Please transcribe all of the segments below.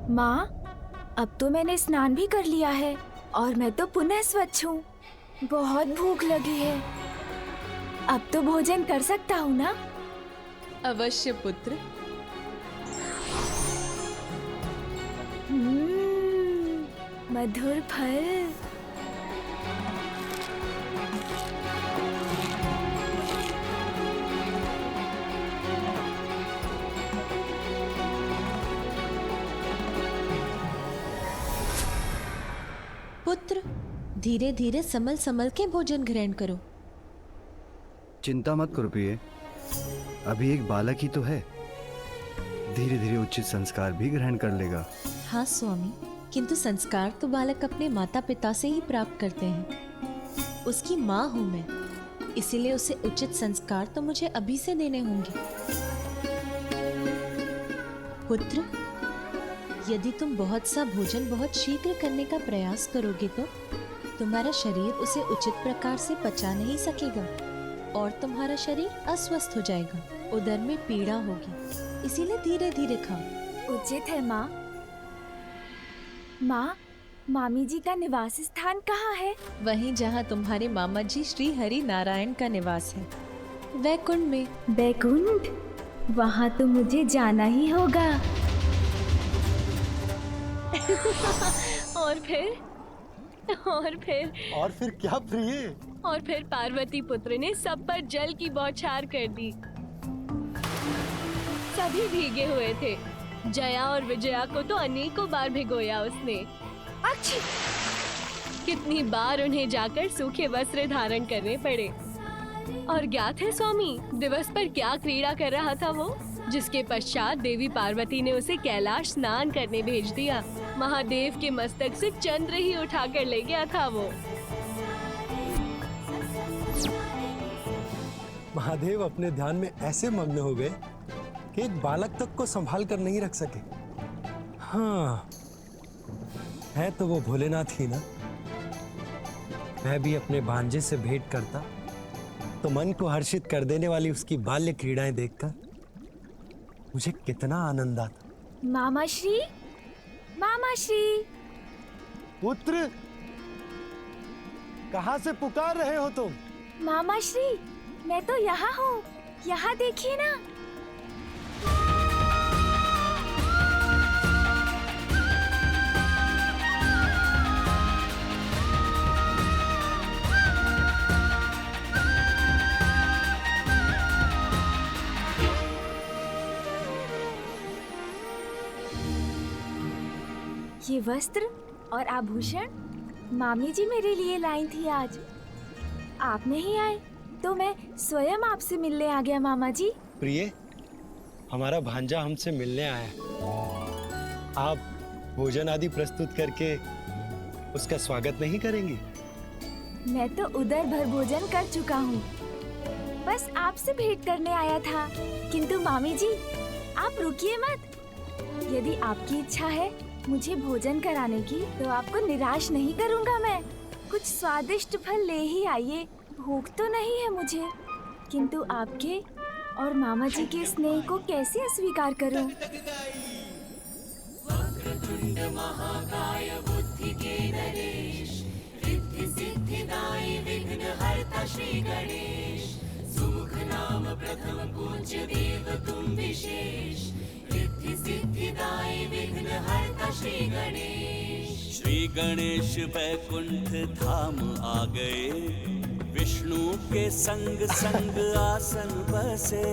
माँ, अब तो मैंने स्नान भी कर लिया है और मैं तो पुनः स्वच्छ हूँ। बहुत भूख लगी है। अब तो भोजन कर सकता हूँ ना? अवश्य पुत्र। मधुर फल। पुत्र, धीरे धीरे संभल संभल के भोजन ग्रहण करो। चिंता मत करो प्रिय, अभी एक बालक ही तो है, धीरे धीरे उचित संस्कार भी ग्रहण कर लेगा। हाँ स्वामी, किंतु संस्कार तो बालक अपने माता पिता से ही प्राप्त करते हैं। उसकी माँ हूँ मैं, इसीलिए उसे उचित संस्कार तो मुझे अभी से देने होंगे। पुत्र, यदि तुम बहुत सा भोजन बहुत शीघ्र करने का प्रयास करोगे तो तुम्हारा शरीर उसे उचित प्रकार से पचा नहीं सकेगा और तुम्हारा शरीर अस्वस्थ हो जाएगा, उदर में पीड़ा होगी। इसीलिए धीरे धीरे खाओ। उचित है माँ। माँ, मामी जी का निवास स्थान कहाँ है? वहीं जहाँ तुम्हारे मामा जी श्री हरि नारायण का निवास है, वैकुंठ में। वैकुंठ? वहाँ तो मुझे जाना ही होगा। और फिर क्या प्रिय? और फिर पार्वती पुत्र ने सब पर जल की बौछार कर दी। सभी भीगे हुए थे। जया और विजया को तो अनेकों बार भिगोया उसने। अच्छी! कितनी बार उन्हें जाकर सूखे वस्त्र धारण करने पड़े। और ज्ञात है स्वामी, दिवस पर क्या क्रीड़ा कर रहा था वो, जिसके पश्चात देवी पार्वती ने उसे कैलाश स्नान करने भेज दिया। महादेव के मस्तक से चंद्र ही उठाकर ले गया था वो। महादेव अपने ध्यान में ऐसे मग्न हो गए कि एक बालक तक को संभाल कर नहीं रख सके। हाँ, है तो वो भोलेनाथ ही ना। मैं भी अपने भांजे से भेंट करता तो मन को हर्षित कर देने वाली उसकी बाल्य क्रीड़ाएं देखकर मुझे कितना आनंद आता। मामा श्री, मामा श्री। पुत्र, कहाँ से पुकार रहे हो तुम? मामा श्री, मैं तो यहाँ हूँ। यहाँ देखिए ना। ये वस्त्र और आभूषण मामी जी मेरे लिए लाई थी आज। आप नहीं आए तो मैं स्वयं आपसे मिलने आ गया मामा जी। प्रिय, हमारा भांजा हमसे मिलने आया है। आप भोजन आदि प्रस्तुत करके उसका स्वागत नहीं करेंगी? मैं तो उदर भर भोजन कर चुका हूँ, बस आपसे भेंट करने आया था। किंतु मामी जी, आप रुकिए मत। यदि आपकी इच्छा है मुझे भोजन कराने की तो आपको निराश नहीं करूँगा मैं। कुछ स्वादिष्ट फल ले ही आइए। भूख तो नहीं है मुझे, किंतु आपके और मामा जी के स्नेह को कैसे अस्वीकार करूं? सुमुख नाम प्रथम पूज्य देव तुम विशेष, रिद्धि सिद्धिदायी विघ्न हरता श्री गणेश। श्री गणेश वैकुंठ धाम आ गए, विष्णु के संग संग आसन बसे।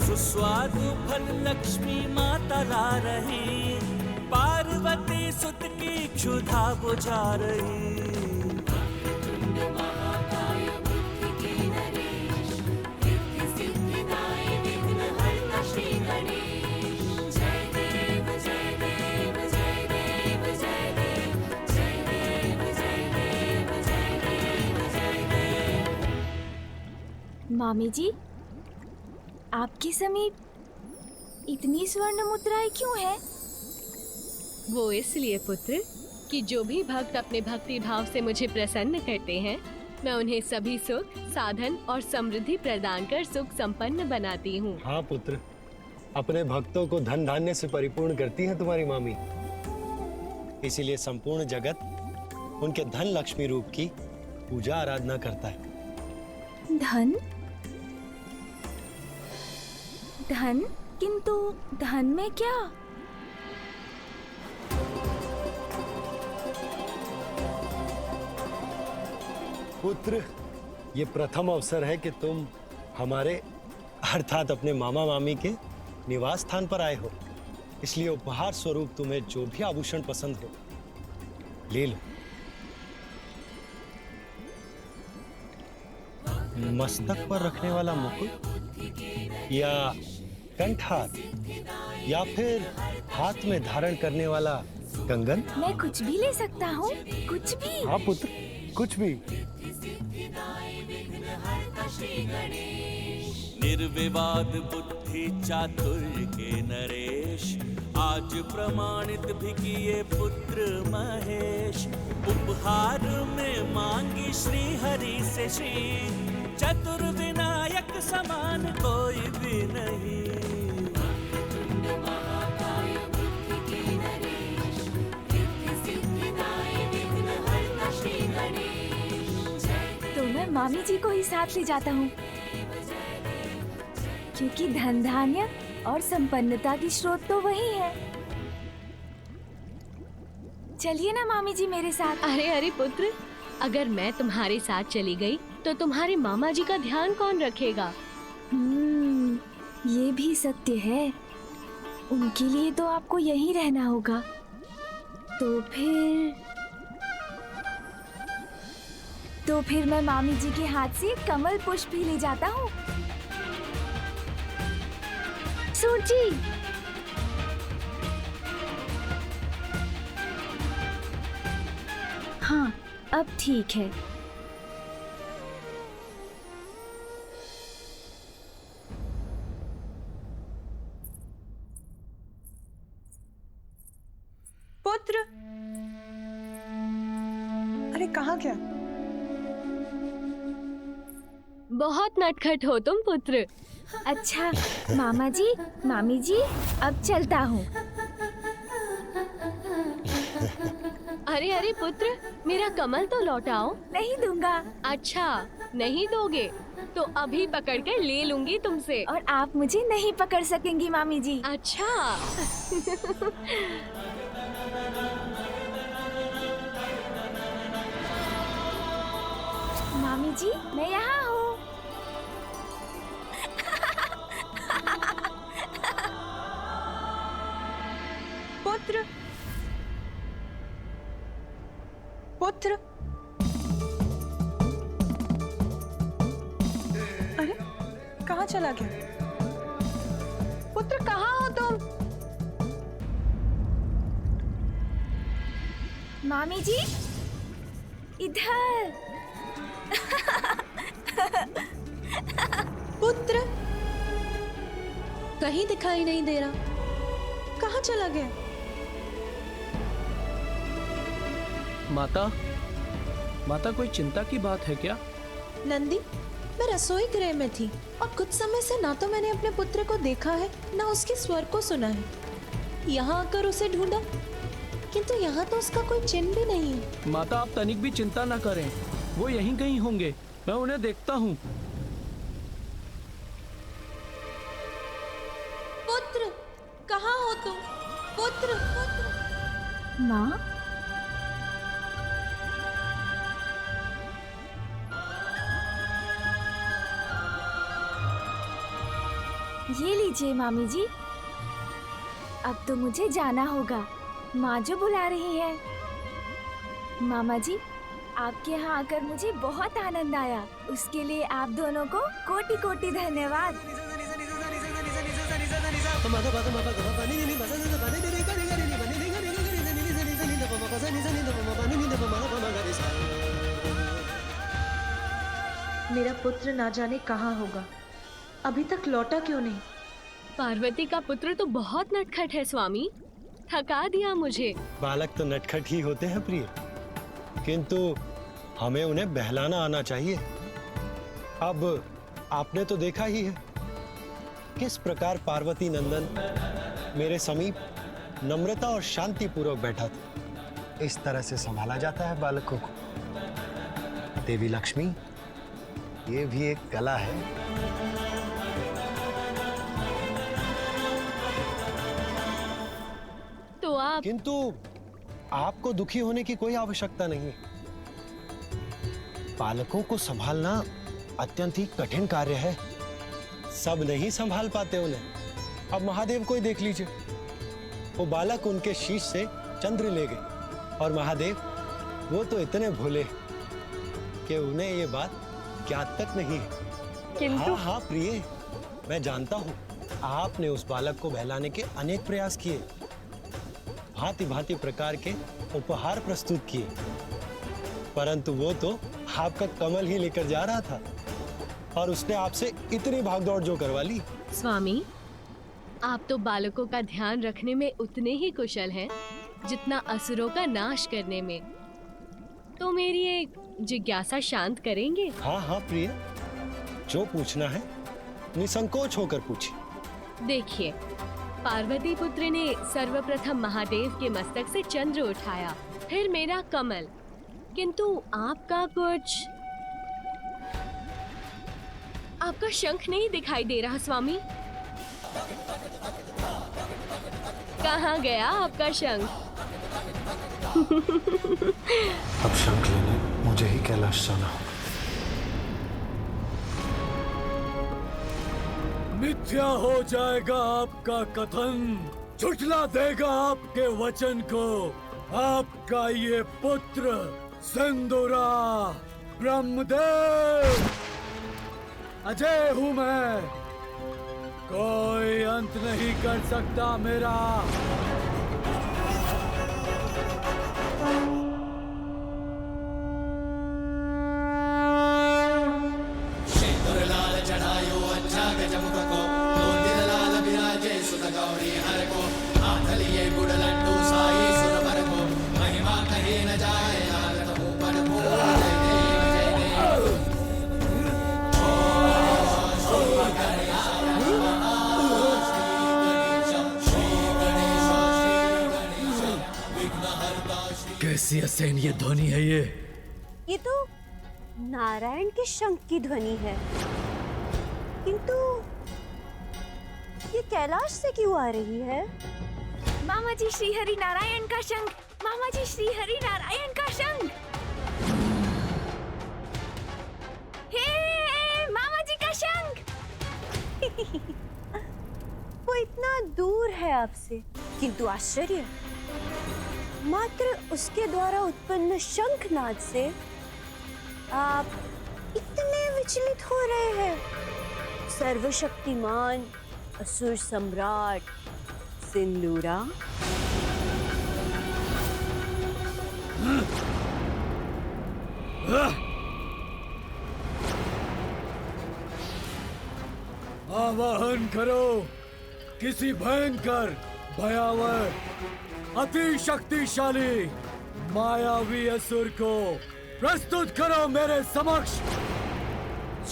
सुस्वादु फल लक्ष्मी माता ला रही, पार्वती सुत की क्षुधा बुझा रही। मामी जी, आपके समीप इतनी स्वर्ण मुद्राएं क्यों है? वो इसलिए पुत्र कि जो भी भक्त अपने भक्ति भाव से मुझे प्रसन्न करते हैं, मैं उन्हें सभी सुख, साधन और समृद्धि प्रदान कर सुख संपन्न बनाती हूँ। हाँ पुत्र, अपने भक्तों को धन धान्य से परिपूर्ण करती हैं तुम्हारी मामी। इसीलिए संपूर्ण जगत उनके धन लक्ष्मी रूप की पूजा आराधना करता है। धन? धन? किंतु धन में क्या? पुत्र, ये प्रथम अवसर है कि तुम हमारे अर्थात अपने मामा मामी के निवास स्थान पर आए हो, इसलिए उपहार स्वरूप तुम्हें जो भी आभूषण पसंद हो ले लो। मस्तक पर रखने वाला मुकुट या कंठहार या फिर हाथ में धारण करने वाला कंगन? मैं कुछ भी ले सकता हूँ, कुछ भी। हाँ पुत्र, कुछ भी। निर्विवाद बुद्धि चातुर्य के नरेश, आज प्रमाणित भी किए पुत्र महेश। उपहार में मांगी श्री हरि से श्री, चतुर्विनायक समान कोई भी नहीं। तो मैं मामी जी को ही साथ ले जाता हूँ, क्योंकि धन धान्य और संपन्नता की स्रोत तो वही है। चलिए ना मामी जी मेरे साथ। अरे अरे पुत्र, अगर मैं तुम्हारे साथ चली गई तो तुम्हारे मामा जी का ध्यान कौन रखेगा? ये भी सत्य है। उनके लिए तो आपको यहीं रहना होगा। तो फिर मैं मामी जी के हाथ से कमल पुष्प भी ले जाता हूँ। सूची। हाँ, अब ठीक है। पुत्र, अरे कहाँ गया? बहुत नटखट हो तुम पुत्र। अच्छा मामा जी, मामी जी, अब चलता हूँ। अरे अरे पुत्र, मेरा कमल तो लौटाओ। नहीं दूंगा। अच्छा, नहीं दोगे तो अभी पकड़ कर ले लूंगी तुमसे। और आप मुझे नहीं पकड़ सकेंगी मामी जी। अच्छा। मामी जी, मैं यहाँ हूँ। पुत्र, पुत्र, अरे कहाँ चला गया? पुत्र, कहाँ हो तुम? मामी जी, इधर। पुत्र, कहीं दिखाई नहीं दे रहा। कहाँ चला गया? माता कोई चिंता की बात है क्या? नंदी, मैं रसोई गृह में थी और कुछ समय से ना तो मैंने अपने पुत्र को देखा है, ना उसके स्वर को सुना है। यहाँ आकर उसे ढूंढा, किंतु यहाँ तो उसका कोई चिन्ह भी नहीं है। माता, आप तनिक भी चिंता न करें, वो यहीं कहीं होंगे। मैं उन्हें देखता हूँ। पुत्र, कहाँ हो तुम? पुत्र, पुत्र। माँ, ये लीजिए मामी जी। अब तो मुझे जाना होगा, माँ जो बुला रही है। मामा जी, आपके यहाँ आकर मुझे बहुत आनंद आया। उसके लिए आप दोनों को कोटि कोटि धन्यवाद। मेरा पुत्र ना जाने कहाँ होगा, अभी तक लौटा क्यों नहीं? पार्वती का पुत्र तो बहुत नटखट है स्वामी, थका दिया मुझे। बालक तो नटखट ही होते हैं प्रिय, किंतु हमें उन्हें बहलाना आना चाहिए। अब आपने तो देखा ही है, किस प्रकार पार्वती नंदन मेरे समीप नम्रता और शांति पूर्वक बैठा था, इस तरह से संभाला जाता है बालकों को। देवी लक्ष्मी, ये भी एक कला है। तो आप किंतु आपको दुखी होने की कोई आवश्यकता नहीं। बालकों को संभालना अत्यंत ही कठिन कार्य है। सब नहीं संभाल पाते उन्हें। अब महादेव को ही देख लीजिए, वो बालक उनके शीश से चंद्र ले गए, और महादेव वो तो इतने भोले कि उन्हें ये बात ज्ञात तक नहीं है। किंतु हाँ हाँ प्रिय, मैं जानता हूँ आपने उस बालक को बहलाने के अनेक प्रयास किए, भांति भांति प्रकार के उपहार प्रस्तुत किए, परंतु वो तो आपका कमल ही लेकर जा रहा था और उसने आपसे इतनी भागदौड़ जो करवा ली। स्वामी, आप तो बालकों का ध्यान रखने में उतने ही कुशल हैं जितना असुरों का नाश करने में। तो मेरी एक जिज्ञासा शांत करेंगे? हाँ हाँ प्रिय, जो पूछना है निसंकोच होकर पूछिए। देखिए, पार्वती पुत्र ने सर्वप्रथम महादेव के मस्तक से चंद्र उठाया, फिर मेरा कमल, किंतु आपका शंख नहीं दिखाई दे रहा स्वामी। कहाँ गया आपका शंख? अब शंख लेने मुझे ही कैलाश जाना होगा। मिथ्या हो जाएगा आपका कथन, झुठला देगा आपके वचन को। आपका ये पुत्र सिंदूरा ब्रह्मदेव, अजय हूँ मैं, कोई अंत नहीं कर सकता मेरा। कैसी असहनीय ध्वनि है ये तो नारायण के शंख की ध्वनि है, किंतु ये कैलाश से क्यों आ रही है? मामा जी, श्री हरि नारायण का शंख। मामा जी, श्री हरि नारायण का शंख। हे मामा जी का शंख। वो इतना दूर है आपसे, किंतु आश्चर्य, मात्र उसके द्वारा उत्पन्न शंखनाद से आप इतने विचलित हो रहे हैं। सर्वशक्तिमान असुर सम्राट सिंदूरा, आवाहन करो किसी भयंकर, भयावह, अति शक्तिशाली मायावी असुर को प्रस्तुत करो मेरे समक्ष,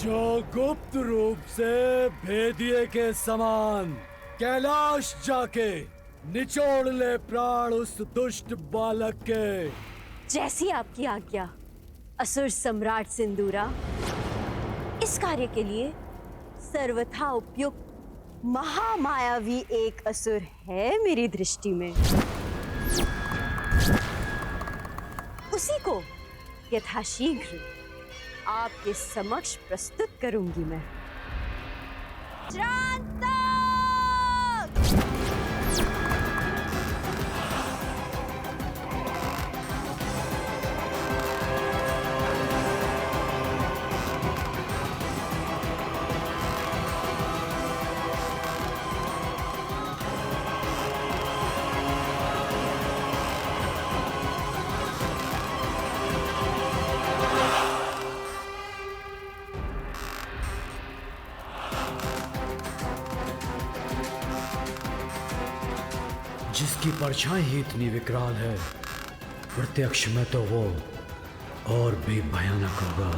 जो गुप्त रूप से भेदिए के समान कैलाश जाके निचोड़ ले प्राण उस दुष्ट बालक के। जैसी आपकी आज्ञा असुर सम्राट सिंदूरा। इस कार्य के लिए सर्वथा उपयुक्त महामायावी एक असुर है मेरी दृष्टि में। उसी को यथाशीघ्र आपके समक्ष प्रस्तुत करूंगी मैं। जिसकी परछाई ही इतनी विकराल है, प्रत्यक्ष में तो वो और भी भयानक होगा।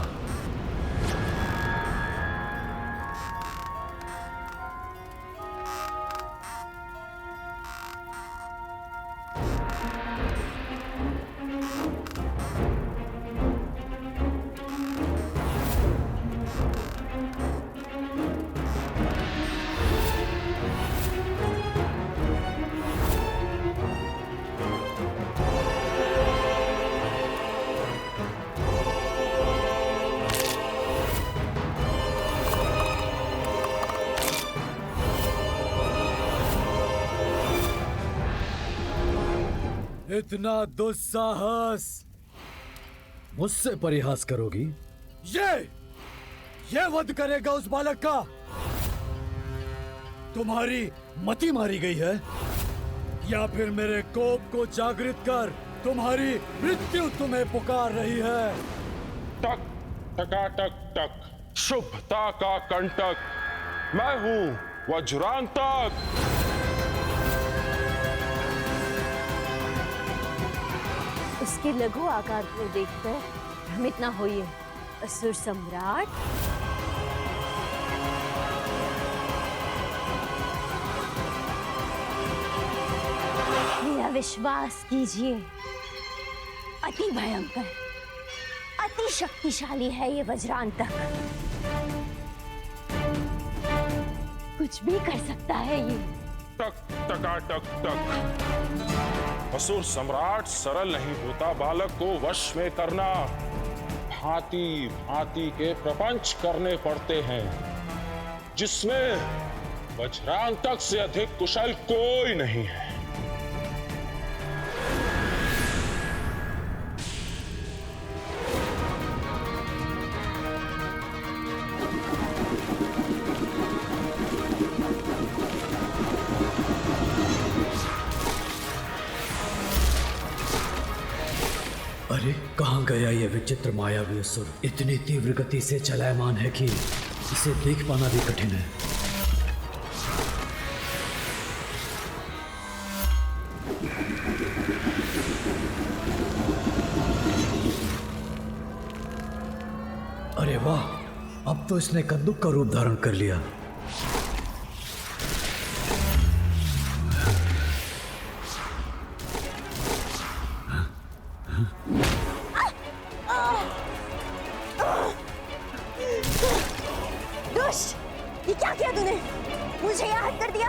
इतना दुस्साहस मुझसे परिहास करोगी? ये वध करेगा उस बालक का? तुम्हारी मति मारी गई है या फिर मेरे कोप को जागृत कर तुम्हारी मृत्यु तुम्हें पुकार रही है? टक टकाटक टक, शुभता का कंटक, मैं हूं वज्रांतक। उसके लघु आकार को देखकर भ्रमित न होइए असुर सम्राट। मेरा विश्वास कीजिए, अति भयंकर, अति शक्तिशाली है ये वज्रांतक। कुछ भी कर सकता है ये। टक टकाटक टक, असुर सम्राट सरल नहीं होता बालक को वश में करना। भांति भांति के प्रपंच करने पड़ते हैं जिसमें वज्रांतक से अधिक कुशल कोई नहीं है। अरे कहाँ गया ये विचित्र मायावी असुर? इतनी तीव्र गति से चलायमान है कि इसे देख पाना भी कठिन है। अरे वाह, अब तो इसने कद्दू का रूप धारण कर लिया। दुष्ट, ये क्या किया तूने? मुझे यहाँ हट कर दिया।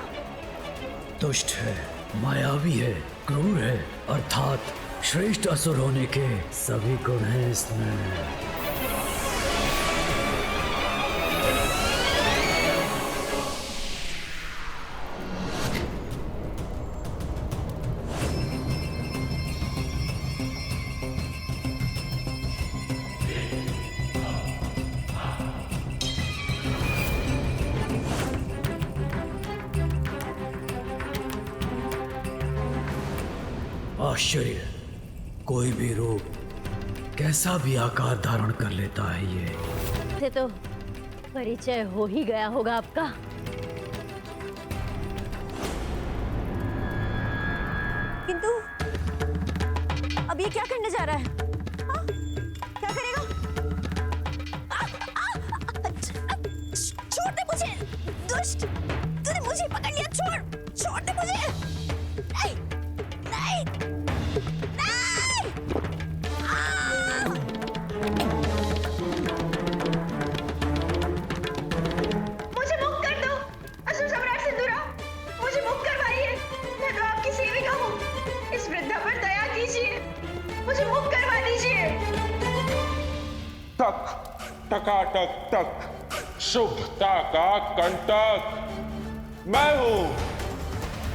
दुष्ट है, मायावी है, क्रूर है, अर्थात श्रेष्ठ असुर होने के सभी गुण हैं इसमें। आश्चर्य, कोई भी रूप, कैसा भी आकार धारण कर लेता है ये। से तो परिचय हो ही गया होगा आपका। किंतु अब ये क्या करने जा रहा है? हाँ? क्या करेगा? छोड़ दे मुझे, दुष्ट! तूने मुझे पकड़ लिया, छोड़ दे मुझे! नहीं, नहीं, नहीं! मुझे मुक्त कर दो, असुर सम्राट सिंदूरा, मुझे मुक्त करवाइए। मैं तो आपकी सेविका हूँ। इस वृद्धा पर दया कीजिए, मुझे मुक्त करवा दीजिए। टक टकाटक टक, शुभता का कंटक, मैं हूं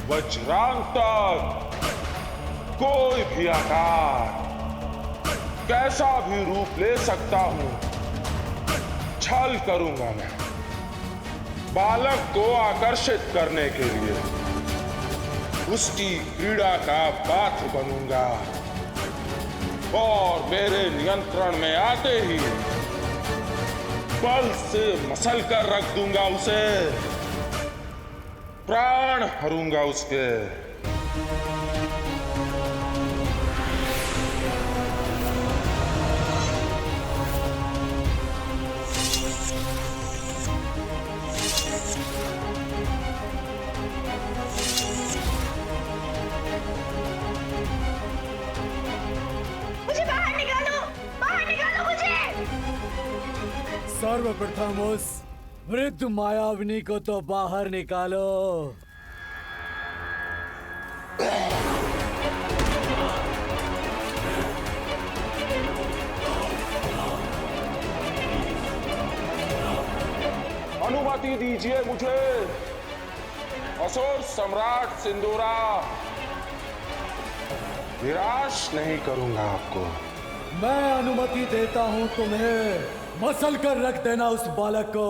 वज्रांतक। कोई भी आकार, कैसा भी रूप ले सकता हूं। छल करूंगा मैं बालक को आकर्षित करने के लिए, उसकी क्रीड़ा का पात्र बनूंगा और मेरे नियंत्रण में आते ही बल से मसल कर रख दूंगा उसे, प्राण हरूंगा उसके। मुझे बाहर निकालो मुझे। सर्वप्रथम उस वृद्ध मायाविनी को तो बाहर निकालो। अनुमति दीजिए मुझे, असुर सम्राट सिंदूरा। निराश नहीं करूंगा आपको। मैं अनुमति देता हूं तुम्हें मसल कर रख देना उस बालक को।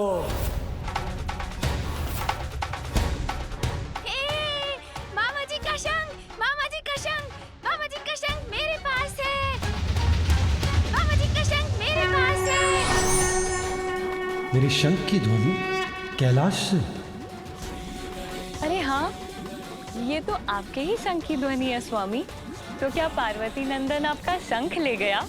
मामा जी का शंख, मामा जी का शंख, मामा जी का शंख मेरे पास है। मामा जी का शंख मेरे पास है। मेरी शंख की ध्वनि कैलाश से। अरे हाँ, ये तो आपके ही शंख की ध्वनि है स्वामी। तो क्या पार्वती नंदन आपका शंख ले गया?